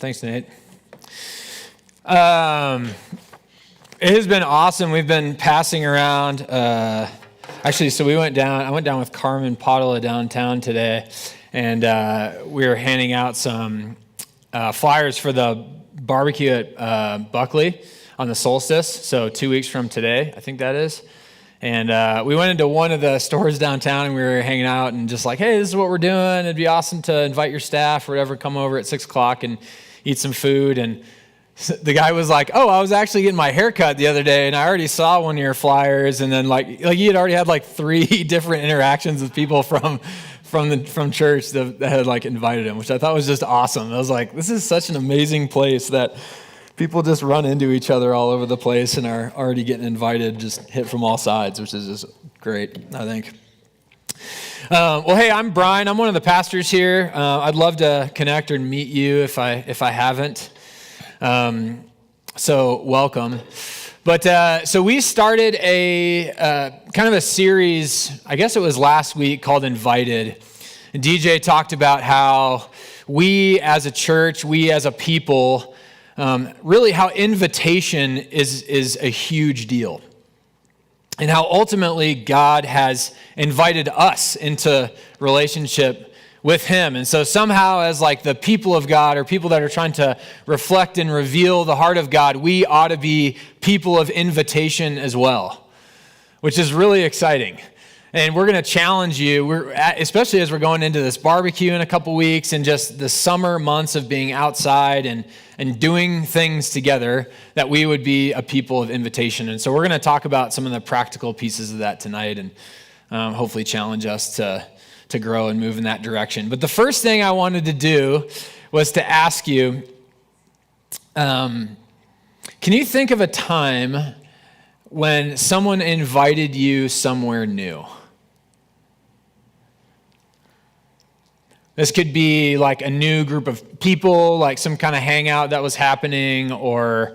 Thanks, Nate. It has been awesome. We've been passing around. So I went down with Carmen Padula downtown today, and we were handing out some flyers for the barbecue at Buckley on the solstice. So 2 weeks from today, I think that is. And we went into one of the stores downtown, and we were hanging out and just like, hey, this is what we're doing. It'd be awesome to invite your staff or whatever, come over at 6 o'clock and eat some food. And the guy was like, oh, I was actually getting my hair cut the other day, and I already saw one of your flyers. And then like he had already had like 3 different interactions with people from church that had like invited him, which I thought was just awesome. I was like, this is such an amazing place that people just run into each other all over the place and are already getting invited, just hit from all sides, which is just great, I think. Well, hey, I'm Brian. I'm one of the pastors here. I'd love to connect or meet you if I haven't. So welcome. But so we started a kind of a series, I guess it was last week, called Invited. And DJ talked about how we as a church, we as a people, really how invitation is a huge deal. And how ultimately God has invited us into relationship with him. And so somehow as like the people of God or people that are trying to reflect and reveal the heart of God, we ought to be people of invitation as well, which is really exciting. And we're going to challenge you, especially as we're going into this barbecue in a couple weeks and just the summer months of being outside and doing things together, that we would be a people of invitation. And so we're going to talk about some of the practical pieces of that tonight and hopefully challenge us to grow and move in that direction. But the first thing I wanted to do was to ask you, can you think of a time when someone invited you somewhere new? This could be like a new group of people, like some kind of hangout that was happening, or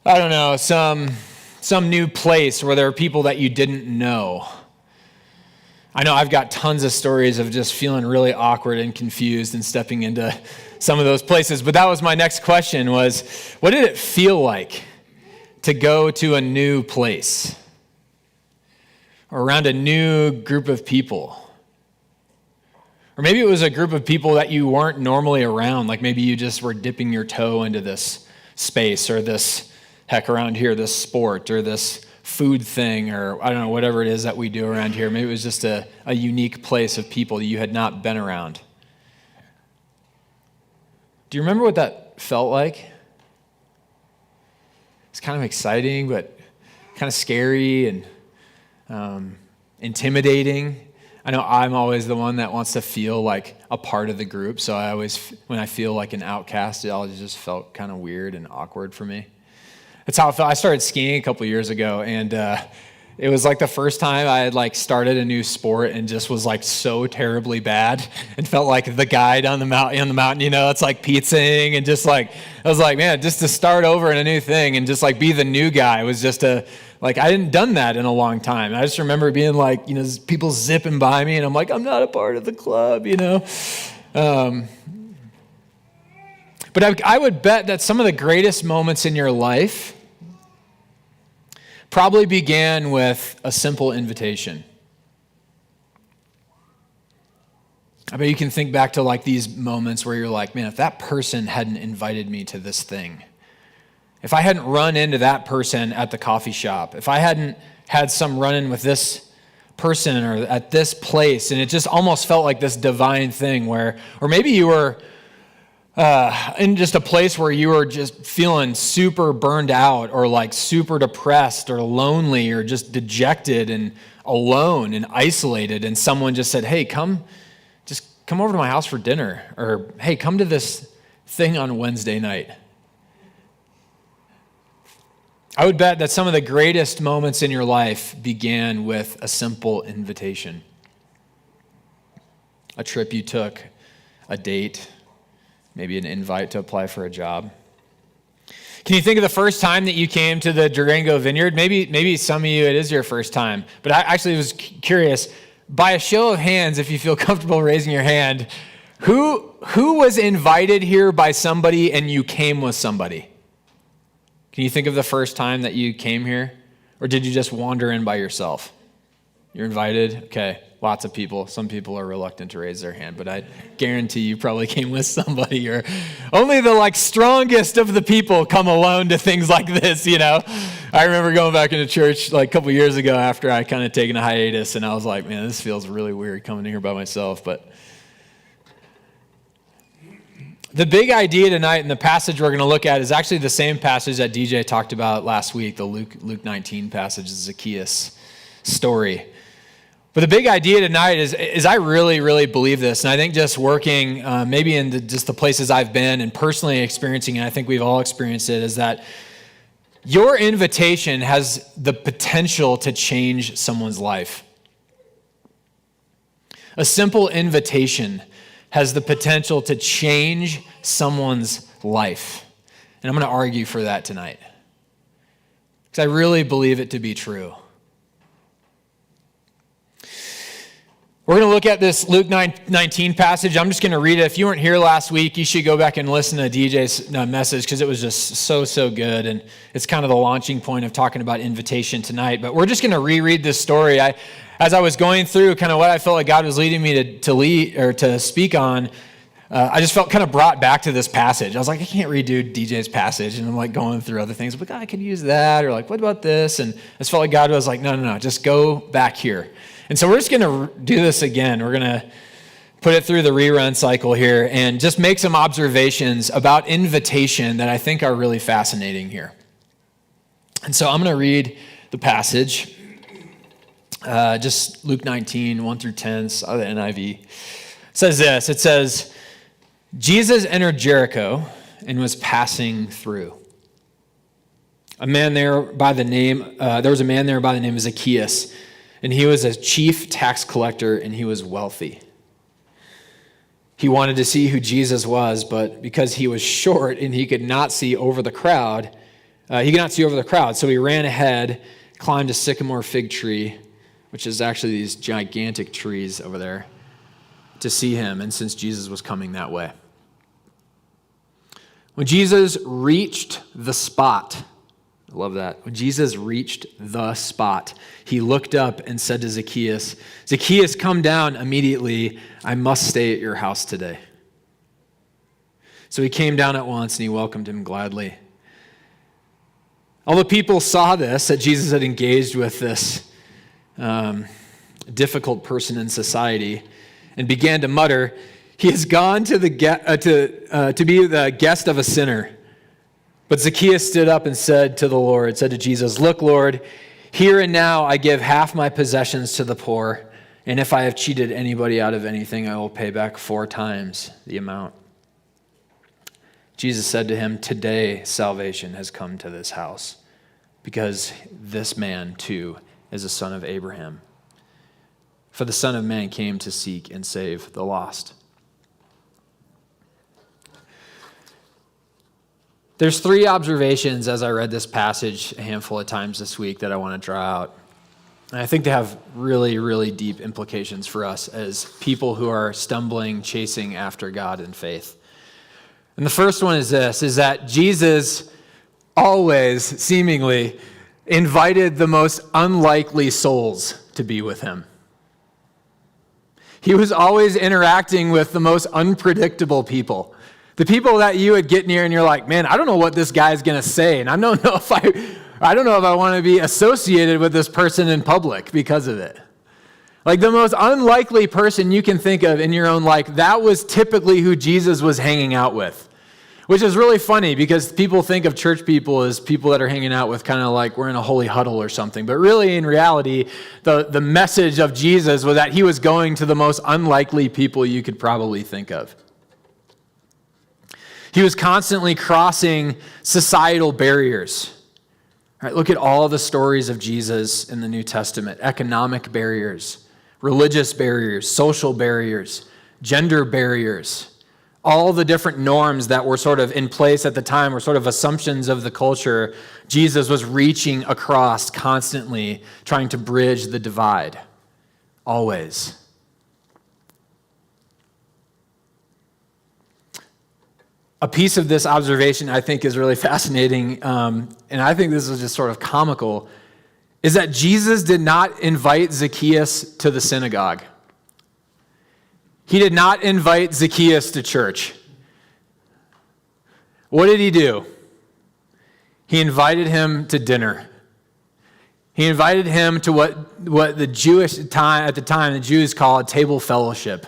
I don't know, some new place where there are people that you didn't know. I know I've got tons of stories of just feeling really awkward and confused and stepping into some of those places. But that was my next question was, what did it feel like to go to a new place or around a new group of people? Or maybe it was a group of people that you weren't normally around, like maybe you just were dipping your toe into this space or this, heck, around here, this sport or this food thing, or I don't know, whatever it is that we do around here. Maybe it was just a unique place of people that you had not been around. Do you remember what that felt like? It's kind of exciting, but kind of scary and intimidating. I know I'm always the one that wants to feel like a part of the group, so I always, when I feel like an outcast, it always just felt kind of weird and awkward for me. That's how it felt. I started skiing a couple years ago, and it was like the first time I had like started a new sport and just was like so terribly bad and felt like the guy on the mountain, you know, it's like pizzaing and just like, I was like, man, just to start over in a new thing and just like be the new guy was just I hadn't done that in a long time. I just remember being like, you know, people zipping by me and I'm like, I'm not a part of the club, you know. But I would bet that some of the greatest moments in your life probably began with a simple invitation. I bet you can think back to like these moments where you're like, man, if that person hadn't invited me to this thing, if I hadn't run into that person at the coffee shop, if I hadn't had some run-in with this person or at this place, and it just almost felt like this divine thing where, or maybe you were in just a place where you were just feeling super burned out or like super depressed or lonely or just dejected and alone and isolated, and someone just said, hey, come over to my house for dinner, or hey, come to this thing on Wednesday night. I would bet that some of the greatest moments in your life began with a simple invitation. A trip you took, a date, maybe an invite to apply for a job. Can you think of the first time that you came to the Durango Vineyard? Maybe some of you, it is your first time. But I actually was curious, by a show of hands, if you feel comfortable raising your hand, Who was invited here by somebody and you came with somebody? Can you think of the first time that you came here? Or did you just wander in by yourself? You're invited? Okay, lots of people. Some people are reluctant to raise their hand, but I guarantee you probably came with somebody. Or only the strongest of the people come alone to things like this, I remember going back into church a couple years ago after I kind of taken a hiatus, and I was like, man, this feels really weird coming in here by myself, but the big idea tonight in the passage we're going to look at is actually the same passage that DJ talked about last week, the Luke 19 passage, the Zacchaeus story. But the big idea tonight is I really, really believe this, and I think just working maybe in just the places I've been and personally experiencing, and I think we've all experienced it, is that your invitation has the potential to change someone's life. A simple invitation has the potential to change someone's life. And I'm going to argue for that tonight, because I really believe it to be true. We're going to look at this Luke 19 passage. I'm just going to read it. If you weren't here last week, you should go back and listen to DJ's message, because it was just so good. And it's kind of the launching point of talking about invitation tonight. But we're just going to reread this story. As I was going through kind of what I felt like God was leading me to lead or to speak on, I just felt kind of brought back to this passage. I was like, I can't redo DJ's passage. And I'm going through other things. But God, I could use that. Or what about this? And I just felt like God was like, no, just go back here. And so we're just going to do this again. We're going to put it through the rerun cycle here and just make some observations about invitation that I think are really fascinating here. And so I'm going to read the passage, just Luke 19, 1 through 10, out of the NIV. It says this, it says, Jesus entered Jericho and was passing through. There was a man there by the name of Zacchaeus, and he was a chief tax collector, and he was wealthy. He wanted to see who Jesus was, but because he was short and he could not see over the crowd, so he ran ahead, climbed a sycamore fig tree, which is actually these gigantic trees over there, to see him, and since Jesus was coming that way. When Jesus reached the spot, I love that. When Jesus reached the spot, he looked up and said to Zacchaeus, "Zacchaeus, come down immediately. I must stay at your house today." So he came down at once and he welcomed him gladly. All the people saw this, that Jesus had engaged with this difficult person in society, and began to mutter, "He has gone to be the guest of a sinner." But Zacchaeus stood up and said to Jesus, "Look, Lord, here and now I give half my possessions to the poor, and if I have cheated anybody out of anything, I will pay back 4 times the amount." Jesus said to him, "Today salvation has come to this house, because this man too is a son of Abraham. For the Son of Man came to seek and save the lost." There's 3 observations as I read this passage a handful of times this week that I want to draw out. And I think they have really, really deep implications for us as people who are stumbling, chasing after God in faith. And the first one is this, is that Jesus always, seemingly, invited the most unlikely souls to be with him. He was always interacting with the most unpredictable people. The people that you would get near and you're like, man, I don't know what this guy's going to say, and I don't know if I want to be associated with this person in public because of it. Like the most unlikely person you can think of in your own life, that was typically who Jesus was hanging out with. Which is really funny because people think of church people as people that are hanging out with kind of like we're in a holy huddle or something. But really, in reality, the message of Jesus was that he was going to the most unlikely people you could probably think of. He was constantly crossing societal barriers. All right, look at all the stories of Jesus in the New Testament. Economic barriers, religious barriers, social barriers, gender barriers. All the different norms that were sort of in place at the time were sort of assumptions of the culture. Jesus was reaching across constantly, trying to bridge the divide. Always. a piece of this observation I think is really fascinating, and I think this is just sort of comical, is that Jesus did not invite Zacchaeus to the synagogue. He did not invite Zacchaeus to church. What did he do? He invited him to dinner. He invited him to what the Jewish time, at the time, the Jews called table fellowship,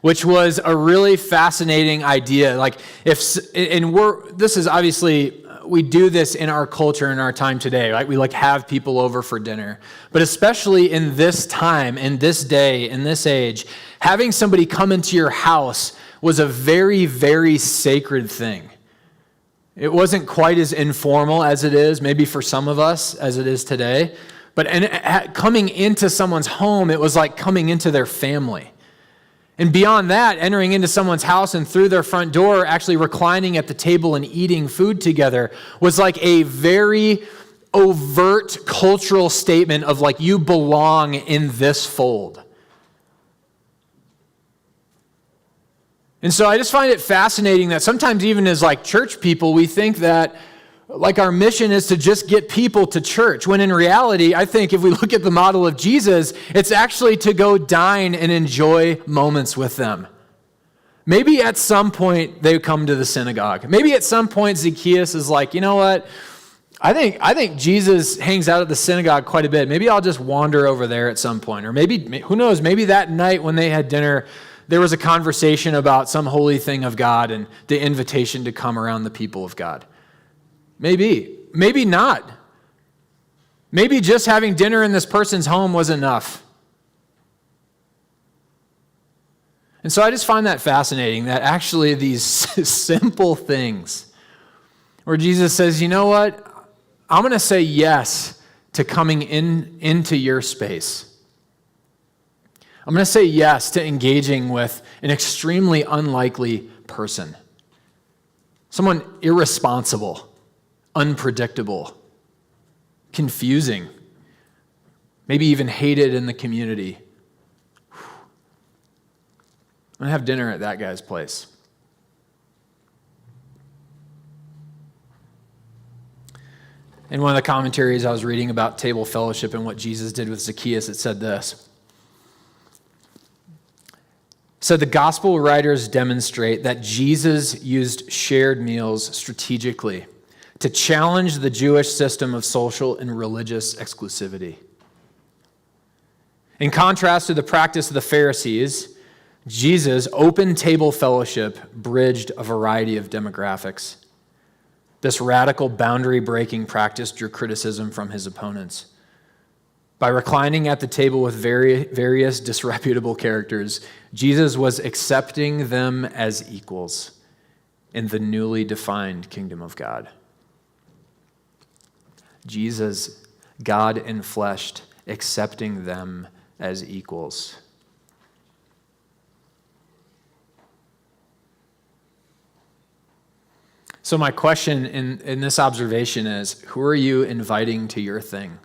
which was a really fascinating idea. This is obviously, we do this in our culture, in our time today, right? We have people over for dinner. But especially in this time, in this day, in this age, having somebody come into your house was a very, very sacred thing. It wasn't quite as informal as it is, maybe for some of us, as it is today. But coming into someone's home, it was like coming into their family. And beyond that, entering into someone's house and through their front door, actually reclining at the table and eating food together was like a very overt cultural statement of you belong in this fold. And so I just find it fascinating that sometimes even as church people, we think that our mission is to just get people to church, when in reality, I think if we look at the model of Jesus, it's actually to go dine and enjoy moments with them. Maybe at some point they come to the synagogue. Maybe at some point Zacchaeus is you know what? I think Jesus hangs out at the synagogue quite a bit. Maybe I'll just wander over there at some point. Or maybe, who knows, maybe that night when they had dinner, there was a conversation about some holy thing of God and the invitation to come around the people of God. Maybe not. Maybe just having dinner in this person's home was enough. And so I just find that fascinating, that actually these simple things where Jesus says, you know what? I'm going to say yes to coming into your space. I'm going to say yes to engaging with an extremely unlikely person. Someone irresponsible, unpredictable, confusing, maybe even hated in the community. I'm going to have dinner at that guy's place. In one of the commentaries I was reading about table fellowship and what Jesus did with Zacchaeus, it said this. So the gospel writers demonstrate that Jesus used shared meals strategically to challenge the Jewish system of social and religious exclusivity. In contrast to the practice of the Pharisees, Jesus' open table fellowship bridged a variety of demographics. This radical boundary-breaking practice drew criticism from his opponents. By reclining at the table with various disreputable characters, Jesus was accepting them as equals in the newly defined kingdom of God. Jesus, God enfleshed, accepting them as equals. So my question in this observation is, who are you inviting to your thing?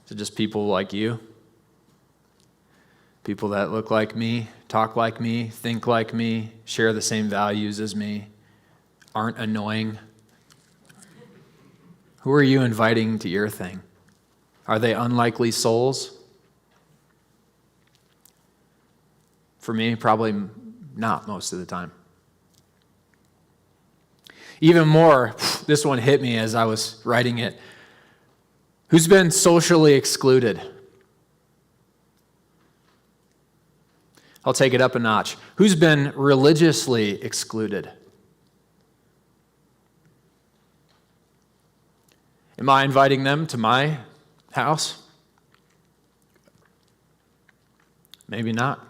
Is it just people like you? People that look like me, talk like me, think like me, share the same values as me, aren't annoying? Who are you inviting to your thing? Are they unlikely souls? For me, probably not most of the time. Even more, this one hit me as I was writing it. Who's been socially excluded? I'll take it up a notch. Who's been religiously excluded? Am I inviting them to my house? Maybe not.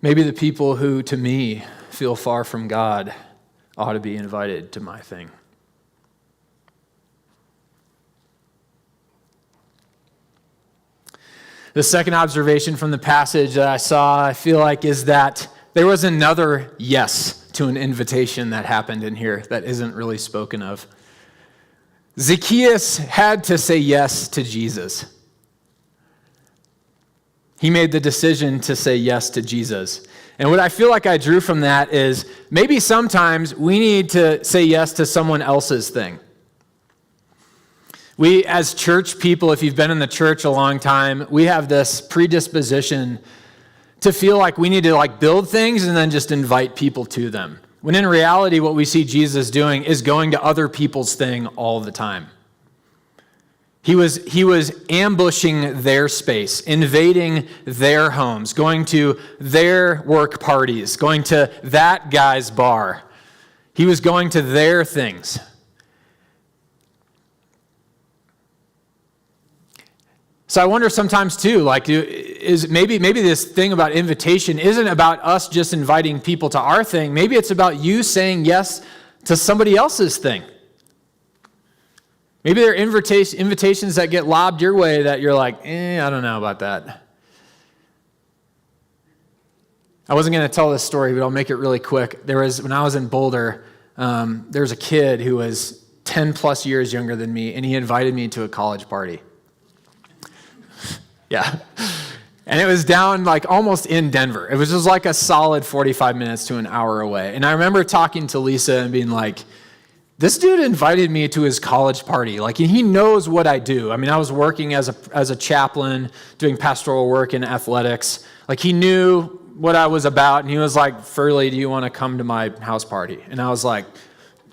Maybe the people who, to me, feel far from God ought to be invited to my thing. The second observation from the passage that I saw, I feel like, is that there was another yes to an invitation that happened in here that isn't really spoken of. Zacchaeus had to say yes to Jesus. He made the decision to say yes to Jesus. And what I feel like I drew from that is maybe sometimes we need to say yes to someone else's thing. We, as church people, if you've been in the church a long time, we have this predisposition to feel like we need to build things and then just invite people to them. When in reality, what we see Jesus doing is going to other people's thing all the time. He was ambushing their space, invading their homes, going to their work parties, going to that guy's bar. He was going to their things. So I wonder sometimes too, is maybe this thing about invitation isn't about us just inviting people to our thing. Maybe it's about you saying yes to somebody else's thing. Maybe there are invitations that get lobbed your way that you're like, I don't know about that. I wasn't going to tell this story, but I'll make it really quick. When I was in Boulder, there was a kid who was 10 plus years younger than me, and he invited me to a college party. Yeah. And it was down almost in Denver. It was just a solid 45 minutes to an hour away. And I remember talking to Lisa and being like, this dude invited me to his college party. He knows what I do. I mean, I was working as a chaplain, doing pastoral work in athletics. He knew what I was about, and he was like, Furley, do you want to come to my house party? And I was like,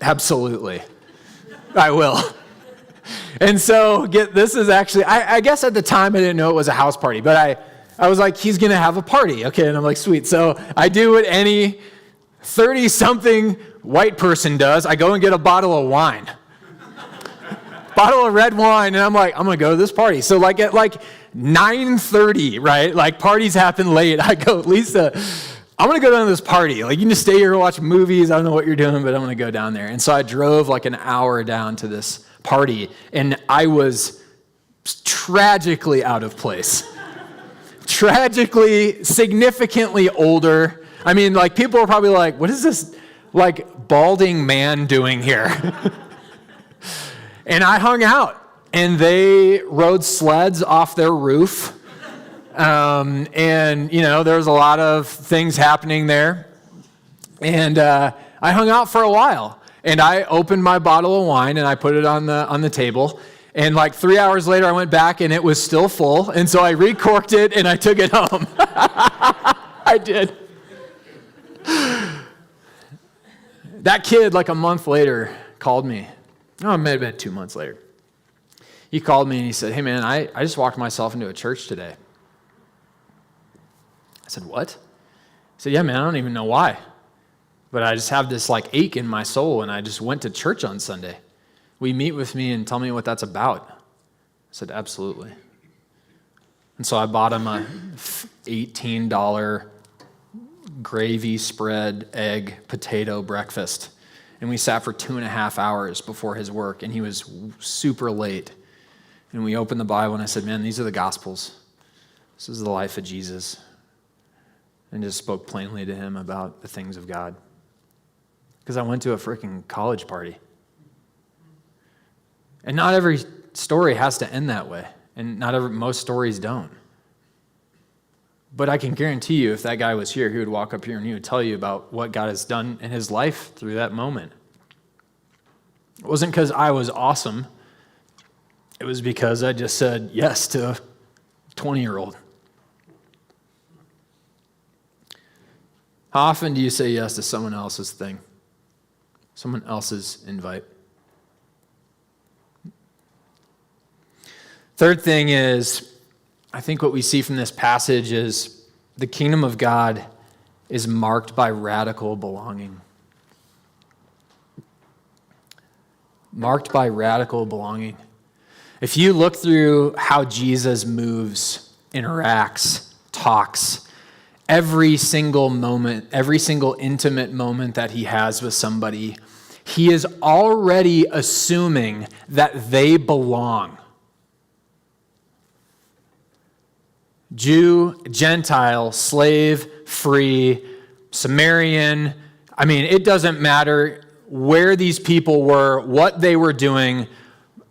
absolutely, I will. And so, this is actually, I guess at the time I didn't know it was a house party, but I was like, he's going to have a party. Okay, and I'm like, sweet. So I do what any 30-something white person does. I go and get a bottle of wine. Bottle of red wine, and I'm like, I'm going to go to this party. So at 9:30, right? Parties happen late. I go, Lisa, I'm going to go down to this party. You can just stay here and watch movies. I don't know what you're doing, but I'm going to go down there. And so I drove an hour down to this party, and I was tragically out of place. Tragically, significantly older. I mean, people are probably like, what is this, balding man doing here? And I hung out, and they rode sleds off their roof. And, there was a lot of things happening there. And I hung out for a while. And I opened my bottle of wine, and I put it on the table. And 3 hours later, I went back, and it was still full. And so I recorked it, and I took it home. I did. That kid, a month later, called me. Oh, it may have been 2 months later. He called me, and he said, hey, man, I just walked myself into a church today. I said, what? He said, yeah, man, I don't even know why. But I just have this ache in my soul, and I just went to church on Sunday. Will you meet with me and tell me what that's about? I said, absolutely. And so I bought him a $18 gravy spread egg potato breakfast. And we sat for 2.5 hours before his work, and he was super late. And we opened the Bible, and I said, man, these are the Gospels. This is the life of Jesus. And just spoke plainly to him about the things of God. Because I went to a freaking college party. And not every story has to end that way. And most stories don't. But I can guarantee you, if that guy was here, he would walk up here and he would tell you about what God has done in his life through that moment. It wasn't because I was awesome. It was because I just said yes to a 20-year-old. How often do you say yes to someone else's thing? Someone else's invite? Third thing is, I think what we see from this passage is the kingdom of God is marked by radical belonging. Marked by radical belonging. If you look through how Jesus moves, interacts, talks, every single moment, every single intimate moment that he has with somebody, he is already assuming that they belong. Jew, Gentile, slave, free, Samaritan. I mean, it doesn't matter where these people were, what they were doing.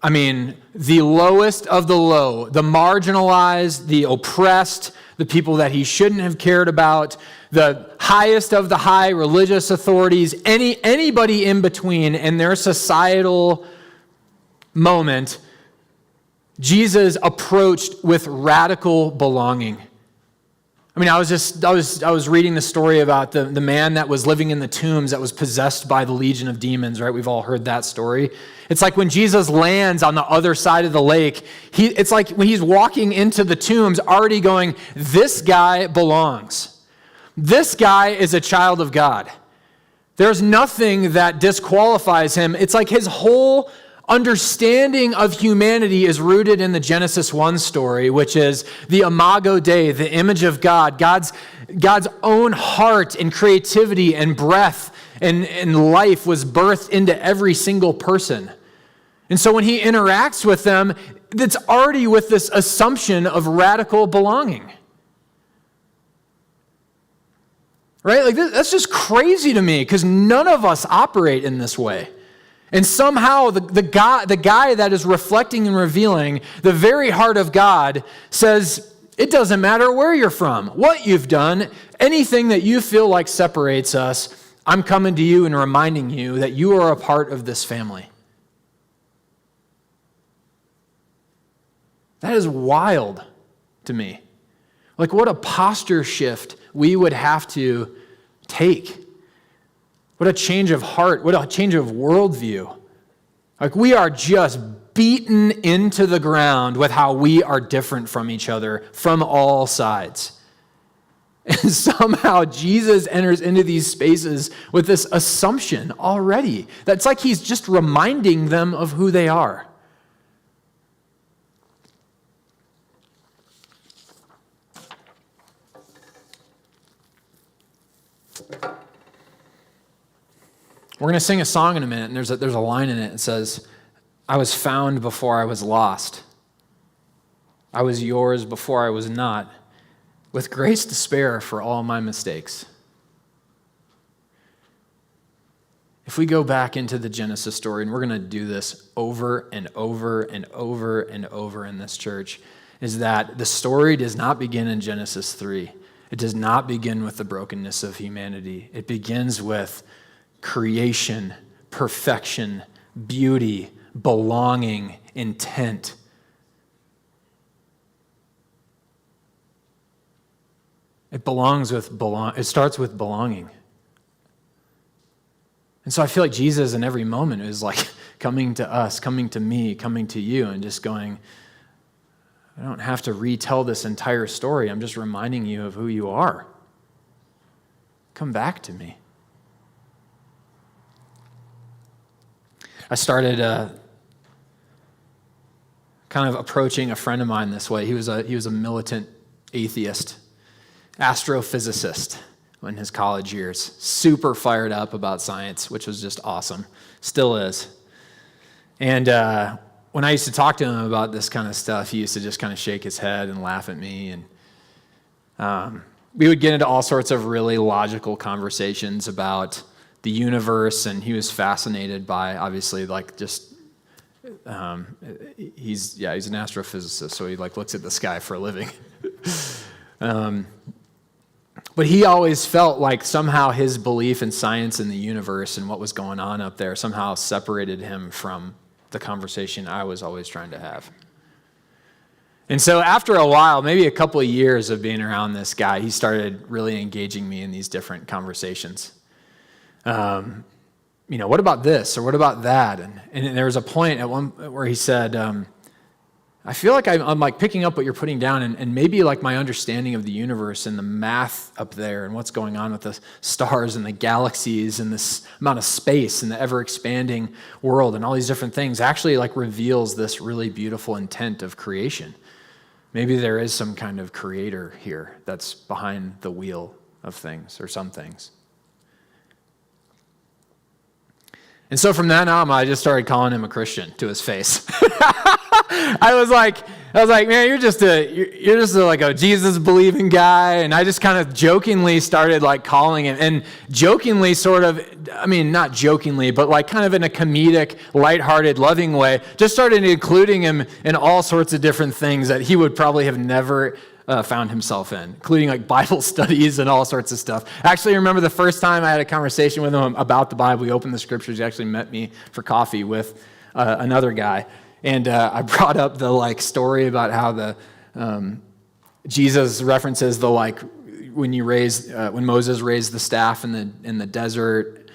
I mean, the lowest of the low, the marginalized, the oppressed, the people that he shouldn't have cared about, the highest of the high religious authorities, anybody in between in their societal moment, Jesus approached with radical belonging. I mean, I was reading the story about the man that was living in the tombs that was possessed by the legion of demons, right? We've all heard that story. It's like when Jesus lands on the other side of the lake, it's like when he's walking into the tombs already going, this guy belongs. This guy is a child of God. There's nothing that disqualifies him. It's like his whole understanding of humanity is rooted in the Genesis 1 story, which is the imago Dei, the image of God, God's own heart and creativity and breath and life was birthed into every single person. And so when he interacts with them, it's already with this assumption of radical belonging. Right? Like that's just crazy to me because none of us operate in this way. And somehow the guy that is reflecting and revealing the very heart of God says, it doesn't matter where you're from, what you've done, anything that you feel like separates us, I'm coming to you and reminding you that you are a part of this family. That is wild to me. Like what a posture shift we would have to take. What a change of heart, what a change of worldview. Like we are just beaten into the ground with how we are different from each other from all sides. And somehow Jesus enters into these spaces with this assumption already. That's like he's just reminding them of who they are. We're going to sing a song in a minute, and there's a line in it that says, I was found before I was lost. I was yours before I was not, with grace to spare for all my mistakes. If we go back into the Genesis story, and we're going to do this over and over and over and over in this church, is that the story does not begin in Genesis 3. It does not begin with the brokenness of humanity. It begins with creation, perfection, beauty, belonging, intent. It starts with belonging. And so I feel like Jesus in every moment is like coming to us, coming to me, coming to you, and just going, I don't have to retell this entire story. I'm just reminding you of who you are. Come back to me. I started kind of approaching a friend of mine this way. He was a militant atheist, astrophysicist in his college years. Super fired up about science, which was just awesome. Still is. And when I used to talk to him about this kind of stuff, he used to just kind of shake his head and laugh at me. And we would get into all sorts of really logical conversations about the universe, and he was fascinated by, obviously, like just, he's an astrophysicist, so he like looks at the sky for a living. But he always felt like somehow his belief in science and the universe and what was going on up there somehow separated him from the conversation I was always trying to have. And so after a while, maybe a couple of years of being around this guy, he started really engaging me in these different conversations. What about this or what about that? And there was a point at one where he said, I feel like I'm like picking up what you're putting down and maybe like my understanding of the universe and the math up there and what's going on with the stars and the galaxies and this amount of space and the ever-expanding world and all these different things actually like reveals this really beautiful intent of creation. Maybe there is some kind of creator here that's behind the wheel of things or some things. And so from then on, I just started calling him a Christian to his face. I was like, man, you're just like a Jesus believing guy. And I just kind of jokingly started like calling him, and jokingly sort of, I mean, not jokingly, but like kind of in a comedic, lighthearted, loving way, just started including him in all sorts of different things that he would probably have never found himself in, including like Bible studies and all sorts of stuff. Actually, I remember the first time I had a conversation with him about the Bible. We opened the scriptures. He actually met me for coffee with another guy. And I brought up the like story about how the Jesus references the like when Moses raised the staff in the desert,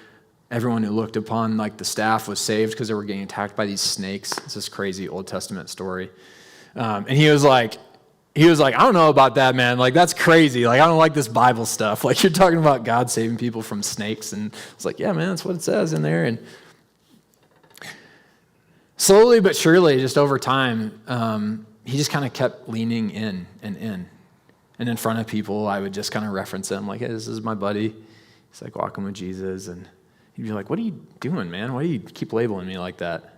everyone who looked upon like the staff was saved because they were getting attacked by these snakes. It's this crazy Old Testament story. And he was like, I don't know about that, man. Like, that's crazy. Like, I don't like this Bible stuff. Like, you're talking about God saving people from snakes. And it's like, yeah, man, that's what it says in there. And slowly but surely, just over time, he just kind of kept leaning in and in. And in front of people, I would just kind of reference him, like, hey, this is my buddy. He's like walking with Jesus. And he'd be like, what are you doing, man? Why do you keep labeling me like that?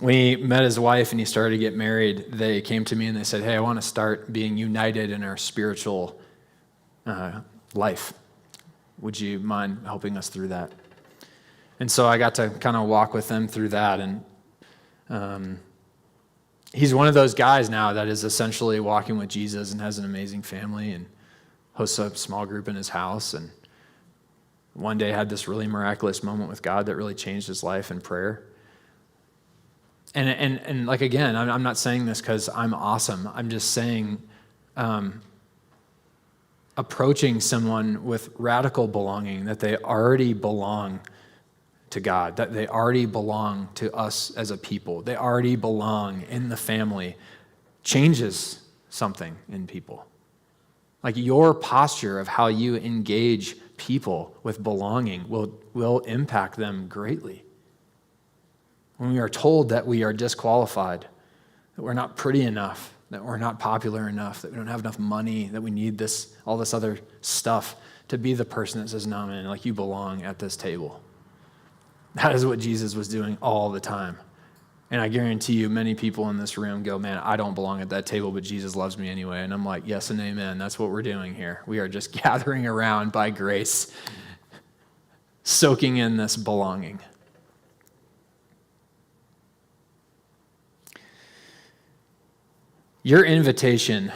When he met his wife and he started to get married, they came to me and they said, hey, I want to start being united in our spiritual life. Would you mind helping us through that? And so I got to kind of walk with them through that. And he's one of those guys now that is essentially walking with Jesus and has an amazing family and hosts a small group in his house. And one day had this really miraculous moment with God that really changed his life in prayer. And like, again, I'm not saying this because I'm awesome. I'm just saying approaching someone with radical belonging, that they already belong to God, that they already belong to us as a people, they already belong in the family, changes something in people. Like, your posture of how you engage people with belonging will impact them greatly. When we are told that we are disqualified, that we're not pretty enough, that we're not popular enough, that we don't have enough money, that we need all this other stuff to be the person that says, no, man, like, you belong at this table. That is what Jesus was doing all the time. And I guarantee you many people in this room go, man, I don't belong at that table, but Jesus loves me anyway. And I'm like, yes and amen. That's what we're doing here. We are just gathering around by grace, soaking in this belonging. Your invitation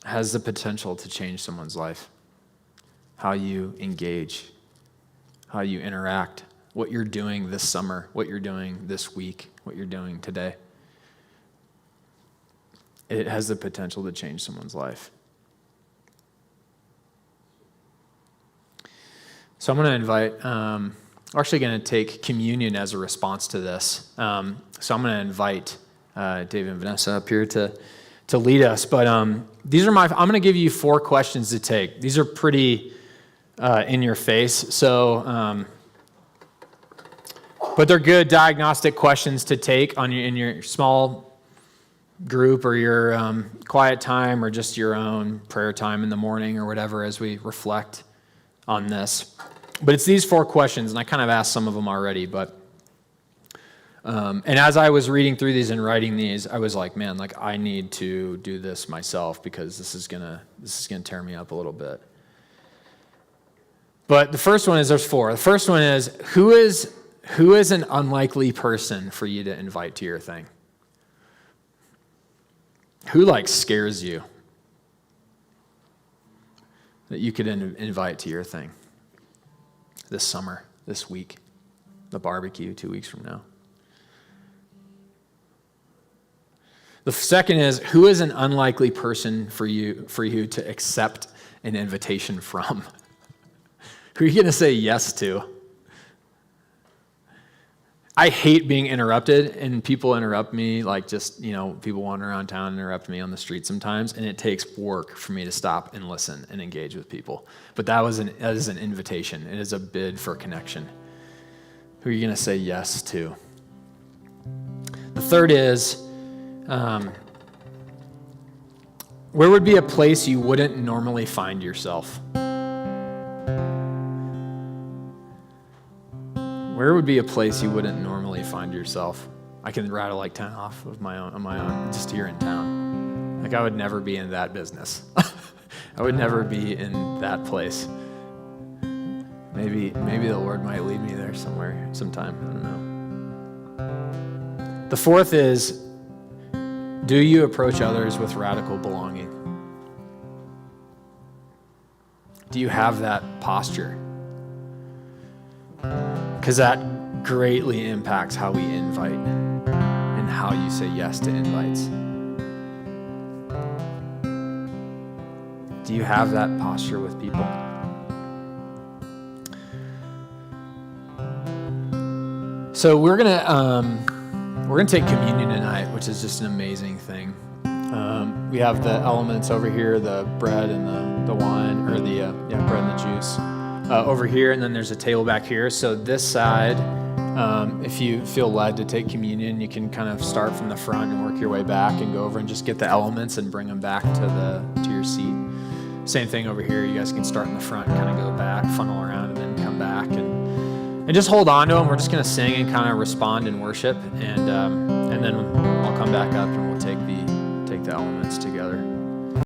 has the potential to change someone's life. How you engage, how you interact, what you're doing this summer, what you're doing this week, what you're doing today. It has the potential to change someone's life. So I'm going to invite, we're actually going to take communion as a response to this. So I'm going to invite David and Vanessa up here to lead us. But I'm going to give you 4 questions to take. These are pretty in your face. So, but they're good diagnostic questions to take in your small group or your quiet time or just your own prayer time in the morning or whatever as we reflect on this. But it's these 4 questions, and I kind of asked some of them already, but and as I was reading through these and writing these, I was like, man, like, I need to do this myself because this is gonna tear me up a little bit. But the first one is, there's 4. The first one is, who is an unlikely person for you to invite to your thing? Who like scares you that you could invite to your thing this summer, this week, the barbecue 2 weeks from now? The second is, who is an unlikely person for you to accept an invitation from? Who are you going to say yes to? I hate being interrupted, and people interrupt me, like just, people wandering around town interrupt me on the street sometimes, and it takes work for me to stop and listen and engage with people. But that is an invitation. It is a bid for connection. Who are you going to say yes to? The third is, where would be a place you wouldn't normally find yourself? Where would be a place you wouldn't normally find yourself? I can rattle like 10 off on my own, just here in town. Like, I would never be in that business. I would never be in that place. Maybe the Lord might lead me there sometime. I don't know. The fourth is, do you approach others with radical belonging? Do you have that posture? Because that greatly impacts how we invite and how you say yes to invites. Do you have that posture with people? So we're gonna take communion tonight, which is just an amazing thing. We have the elements over here, the bread and the wine, or the bread and the juice over here, and then there's a table back here. So this side, if you feel led to take communion, you can kind of start from the front and work your way back and go over and just get the elements and bring them back to your seat. Same thing over here. You guys can start in the front and kind of go back, funnel around, and then come back and just hold on to them. We're just going to sing and kind of respond in worship, and then I'll come back up and we'll take the elements together.